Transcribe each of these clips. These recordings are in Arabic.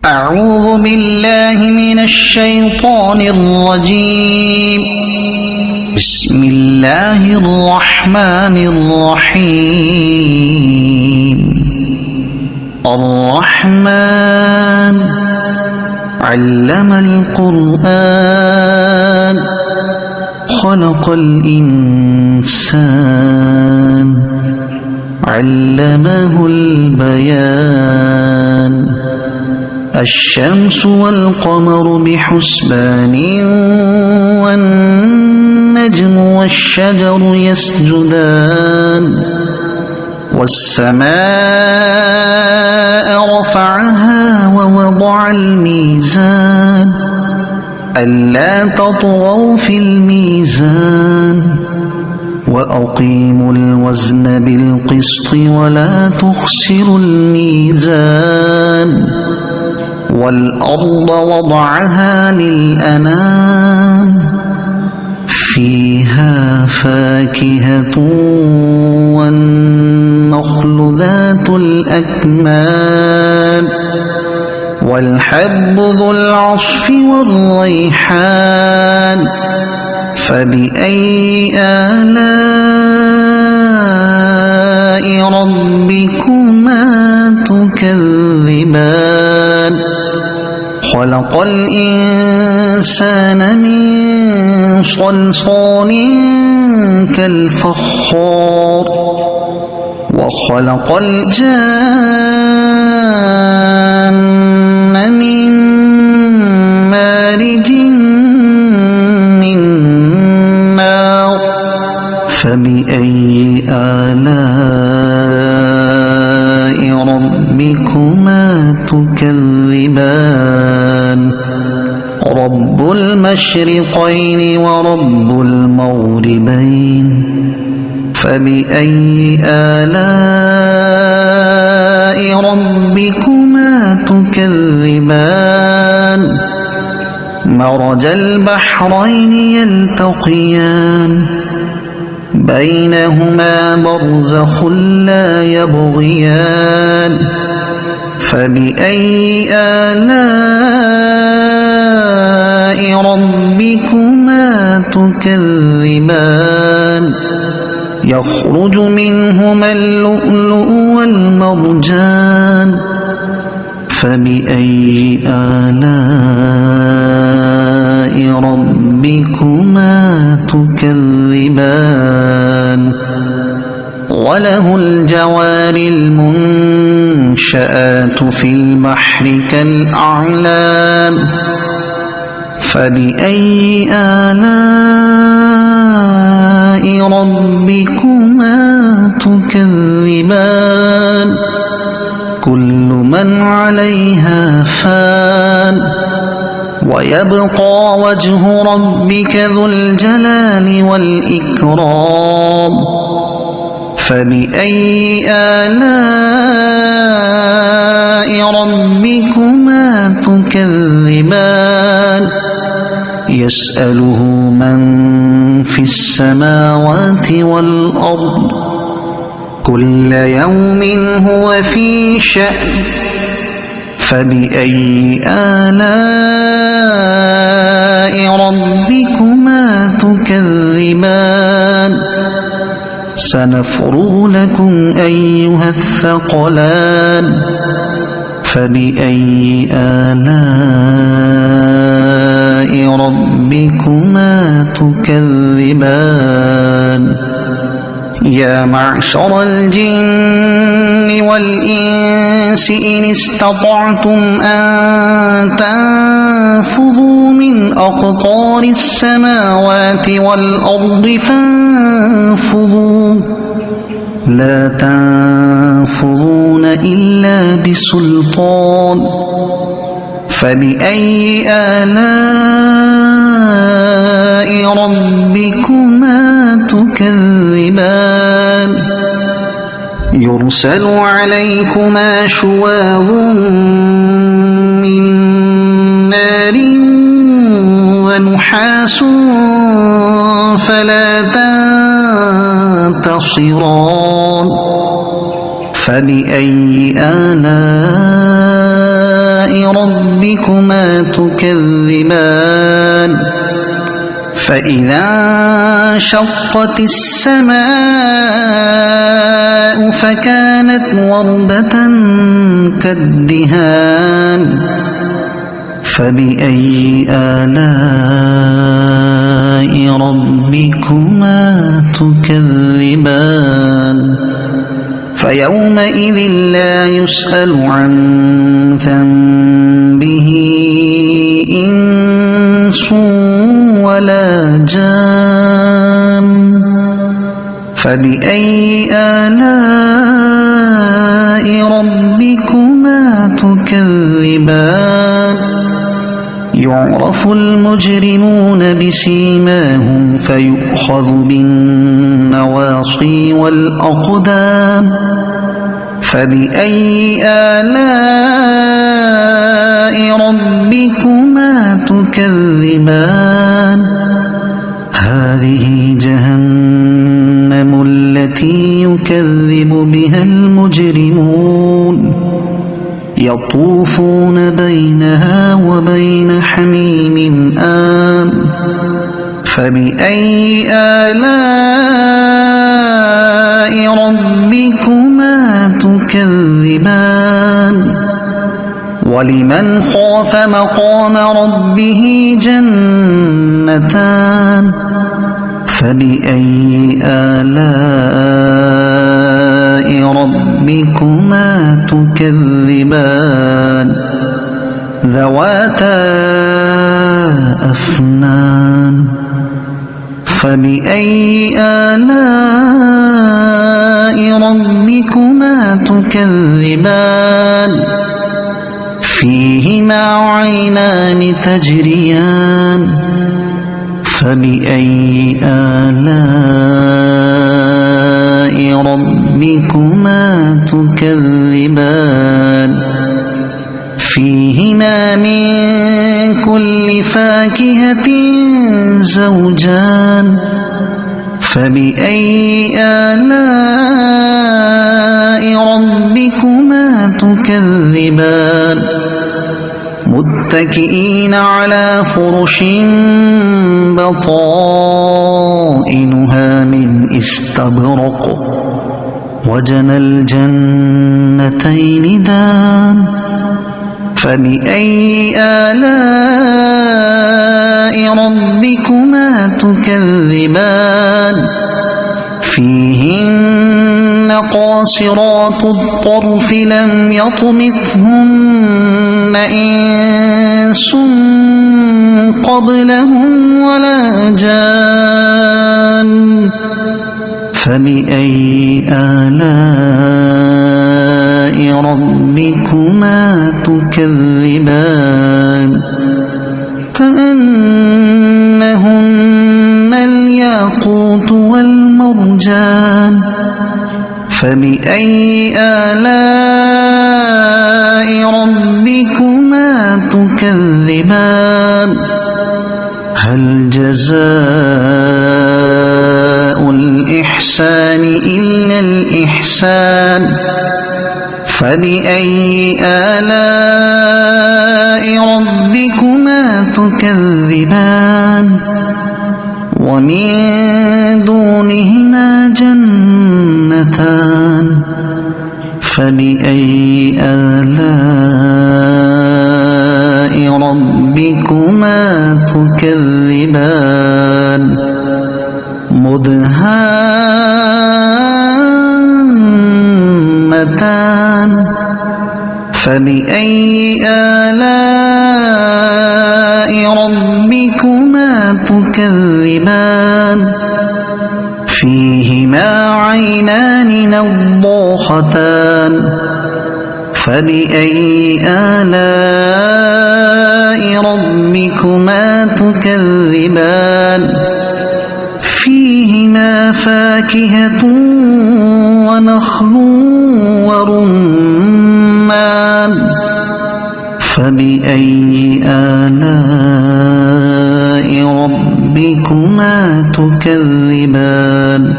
أعوذ بالله من الشيطان الرجيم. بسم الله الرحمن الرحيم. الرحمن علم القرآن خلق الإنسان علمه البيان. الشمس والقمر بحسبان والنجم والشجر يسجدان. والسماء رفعها ووضع الميزان ألا تطغوا في الميزان وأقيموا الوزن بالقسط ولا تخسروا الميزان. والأرض وضعها للأنام فيها فاكهة والنخل ذات الأكمام والحب ذو العصف والريحان. فبأي آلاء ربكما تكذبان؟ خلق الإنسان من صلصال كالفخار وخلق الجان من مارج من نار. فبأي آلاء ربكما تكذبان؟ رب المشرقين ورب المغربين. فبأي آلاء ربكما تكذبان؟ مرج البحرين يلتقيان بينهما برزخ لا يبغيان. فبأي آلاء ربكما تكذبان؟ يخرج منهما اللؤلؤ والمرجان. فبأي آلاء ربكما تكذبان؟ وله الجوار المنشآت في البحر كالأعلام. فبأي آلاء ربكما تكذبان؟ كل من عليها فان ويبقى وجه ربك ذو الجلال والإكرام. فبأي آلاء ربكما تكذبان؟ يسأله من في السماوات والأرض كل يوم هو في شأن. فبأي آلاء ربكما تكذبان؟ سنفرغ لكم أيها الثقلان. فبأي آلاء ربكما تكذبان؟ يا معشر الجن والإنس إن استطعتم أن تنفذوا من أقطار السماوات والأرض فانفذوا لا تنفذون إلا بسلطان. فبأي آلاء ربكما تكذبان؟ يرسل عليكما شواظ من نار ونحاس فلا تنتصران. فبأي آلاء ربكما تكذبان فإذا انشقت السماء فكانت وردة كالدهان فبأي آلاء ربكما تكذبان فيومئذ لا يسأل عن ذنبه إنس ولا جان فبأي آلاء ربكما تكذبان يعرف المجرمون بسيماهم فيؤخذ بالنواصي والأقدام فبأي آلاء ربكما تكذبان هذه جهنم التي يكذب بها المجرمون يطوفون بينها وبين حميم آن فبأي آلاء ربكما تكذبان ولمن خاف مقام ربه جنتان فبأي آلاء ربكما تكذبان ذواتا أفنان فبأي آلاء ربكما تكذبان فيهما عينان تجريان فبأي آلاء ربكما تكذبان فيهما من كل فاكهة زوجان فبأي آلاء ربكما تكذبان متكئين على فرش بطائنها من استبرق وجنى الجنتين دان فبأي آلاء ربكما تكذبان فيهن قاصرات الطرف لم يطمثهن إنس قبلهم ولا جان فبأي آلاء ربكما تكذبان كأنهن الياقوت والمرجان فبأي آلاء ربكما تكذبان هل جزاء الإحسان إلا الإحسان فبأي آلاء ربكما تكذبان ومن دونهما جنتان فبأي آلاء ربكما تكذبان مدهامتان فبأي آلاء ربكما تكذبان فيهما عينان نضاختان فبأي آلاء ربكما تكذبان فيهما فاكهة ونخل ورمان فبأي آلاء ربكما تكذبان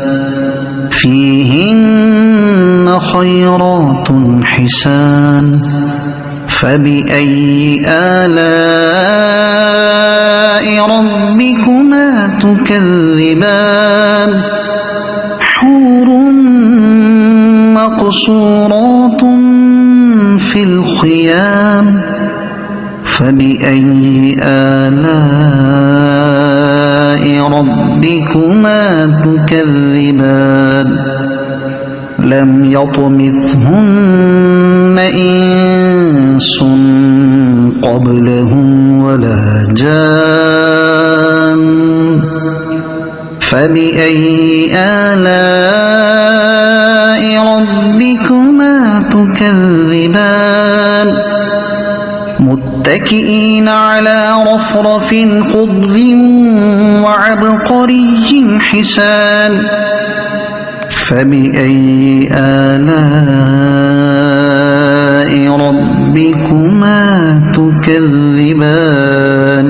فيهن خيرات حسان فبأي آلاء ربكما تكذبان حور مقصورات في الخيام فبأي آلاء ربكما تكذبان لم يطمثهن إنس قبلهم ولا جان فبأي آلاء ربكما تكذبان متكئين على رفرف خضر وعبقري حسان فبأي آلاء ربكما تكذبان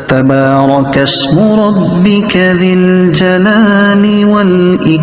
تبارك اسم ربك ذي الجلال والإكرام